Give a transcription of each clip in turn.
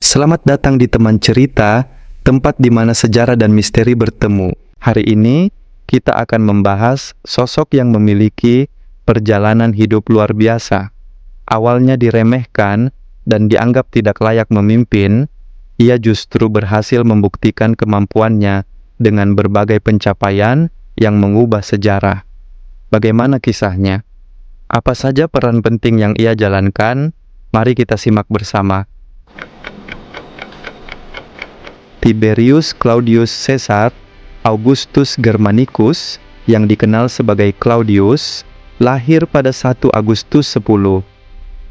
Selamat datang di Teman Cerita, tempat di mana sejarah dan misteri bertemu. Hari ini, kita akan membahas sosok yang memiliki perjalanan hidup luar biasa. Awalnya diremehkan dan dianggap tidak layak memimpin, ia justru berhasil membuktikan kemampuannya dengan berbagai pencapaian yang mengubah sejarah. Bagaimana kisahnya? Apa saja peran penting yang ia jalankan? Mari kita simak bersama. Tiberius Claudius Caesar Augustus Germanicus, yang dikenal sebagai Claudius, lahir pada 1 Agustus 10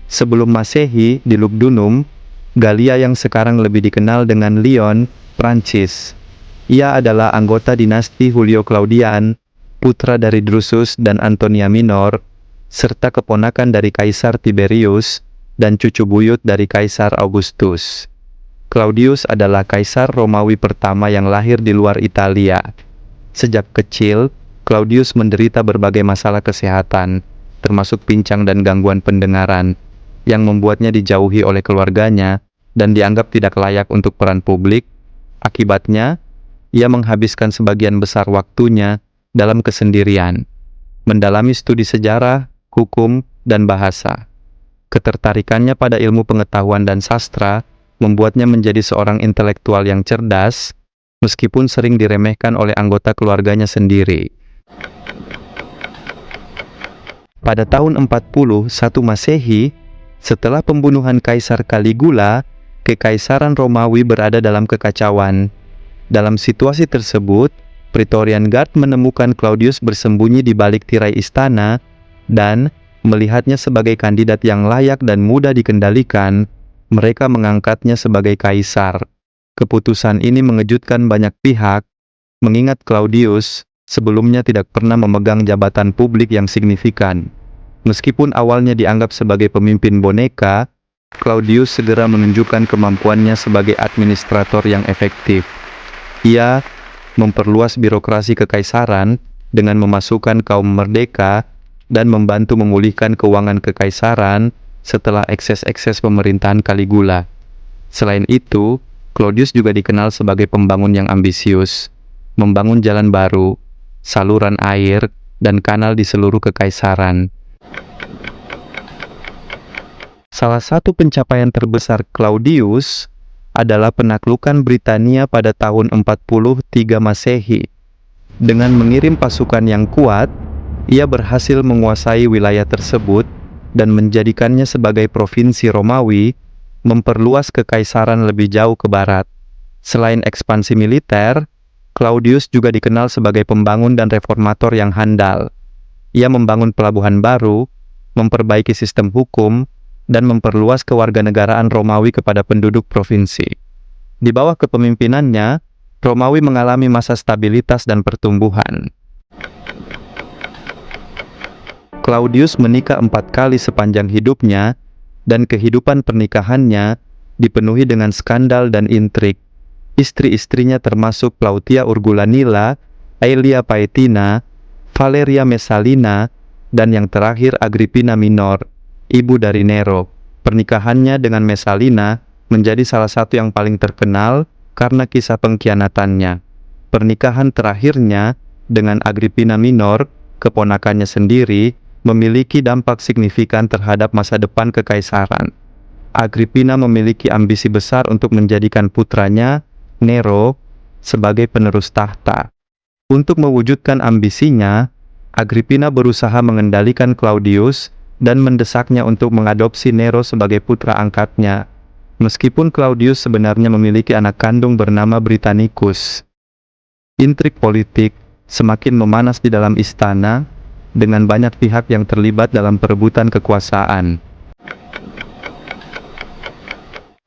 sebelum Masehi di Lugdunum, Gallia yang sekarang lebih dikenal dengan Lyon, Prancis. Ia adalah anggota dinasti Julio Claudian, putra dari Drusus dan Antonia Minor, serta keponakan dari Kaisar Tiberius dan cucu buyut dari Kaisar Augustus. Claudius adalah kaisar Romawi pertama yang lahir di luar Italia. Sejak kecil, Claudius menderita berbagai masalah kesehatan, termasuk pincang dan gangguan pendengaran, yang membuatnya dijauhi oleh keluarganya dan dianggap tidak layak untuk peran publik. Akibatnya, ia menghabiskan sebagian besar waktunya dalam kesendirian, mendalami studi sejarah, hukum, dan bahasa. Ketertarikannya pada ilmu pengetahuan dan sastra membuatnya menjadi seorang intelektual yang cerdas, meskipun sering diremehkan oleh anggota keluarganya sendiri. Pada tahun 41 Masehi, setelah pembunuhan Kaisar Caligula, Kekaisaran Romawi berada dalam kekacauan. Dalam situasi tersebut, Praetorian Guard menemukan Claudius bersembunyi di balik tirai istana dan melihatnya sebagai kandidat yang layak dan mudah dikendalikan. Mereka mengangkatnya sebagai kaisar. Keputusan ini mengejutkan banyak pihak, mengingat Claudius sebelumnya tidak pernah memegang jabatan publik yang signifikan. Meskipun awalnya dianggap sebagai pemimpin boneka, Claudius segera menunjukkan kemampuannya sebagai administrator yang efektif. Ia memperluas birokrasi kekaisaran dengan memasukkan kaum merdeka dan membantu memulihkan keuangan kekaisaran setelah ekses-ekses pemerintahan Caligula. Selain itu, Claudius juga dikenal sebagai pembangun yang ambisius, membangun jalan baru, saluran air, dan kanal di seluruh kekaisaran. Salah satu pencapaian terbesar Claudius adalah penaklukan Britania pada tahun 43 Masehi. Dengan mengirim pasukan yang kuat, ia berhasil menguasai wilayah tersebut dan menjadikannya sebagai provinsi Romawi, memperluas kekaisaran lebih jauh ke barat. Selain ekspansi militer, Claudius juga dikenal sebagai pembangun dan reformator yang handal. Ia membangun pelabuhan baru, memperbaiki sistem hukum, dan memperluas kewarganegaraan Romawi kepada penduduk provinsi. Di bawah kepemimpinannya, Romawi mengalami masa stabilitas dan pertumbuhan. Claudius menikah 4 kali sepanjang hidupnya, dan kehidupan pernikahannya dipenuhi dengan skandal dan intrik. Istri-istrinya termasuk Plautia Urgulanilla, Aelia Paetina, Valeria Messalina, dan yang terakhir Agrippina Minor, ibu dari Nero. Pernikahannya dengan Messalina menjadi salah satu yang paling terkenal karena kisah pengkhianatannya. Pernikahan terakhirnya dengan Agrippina Minor, keponakannya sendiri, memiliki dampak signifikan terhadap masa depan kekaisaran. Agrippina memiliki ambisi besar untuk menjadikan putranya, Nero, sebagai penerus tahta. Untuk mewujudkan ambisinya, Agrippina berusaha mengendalikan Claudius dan mendesaknya untuk mengadopsi Nero sebagai putra angkatnya, meskipun Claudius sebenarnya memiliki anak kandung bernama Britannicus. Intrik politik semakin memanas di dalam istana, dengan banyak pihak yang terlibat dalam perebutan kekuasaan.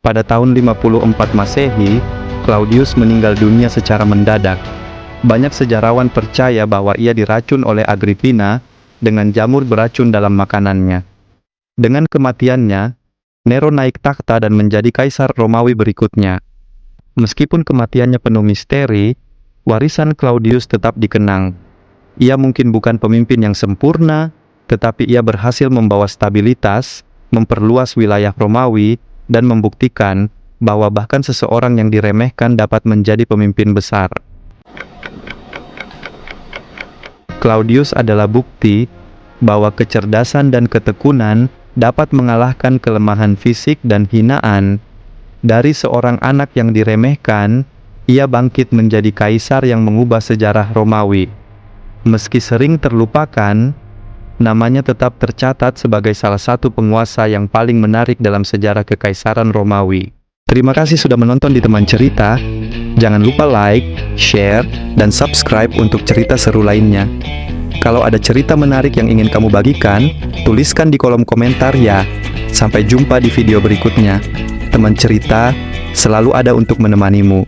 Pada tahun 54 Masehi, Claudius meninggal dunia secara mendadak. Banyak sejarawan percaya bahwa ia diracun oleh Agrippina dengan jamur beracun dalam makanannya. Dengan kematiannya, Nero naik takhta dan menjadi kaisar Romawi berikutnya. Meskipun kematiannya penuh misteri, warisan Claudius tetap dikenang. Ia mungkin bukan pemimpin yang sempurna, tetapi ia berhasil membawa stabilitas, memperluas wilayah Romawi, dan membuktikan bahwa bahkan seseorang yang diremehkan dapat menjadi pemimpin besar. Claudius adalah bukti bahwa kecerdasan dan ketekunan dapat mengalahkan kelemahan fisik dan hinaan. Dari seorang anak yang diremehkan, ia bangkit menjadi kaisar yang mengubah sejarah Romawi. Meski sering terlupakan, namanya tetap tercatat sebagai salah satu penguasa yang paling menarik dalam sejarah Kekaisaran Romawi. Terima kasih sudah menonton di Teman Cerita. Jangan lupa like, share, dan subscribe untuk cerita seru lainnya. Kalau ada cerita menarik yang ingin kamu bagikan, tuliskan di kolom komentar ya. Sampai jumpa di video berikutnya. Teman Cerita selalu ada untuk menemanimu.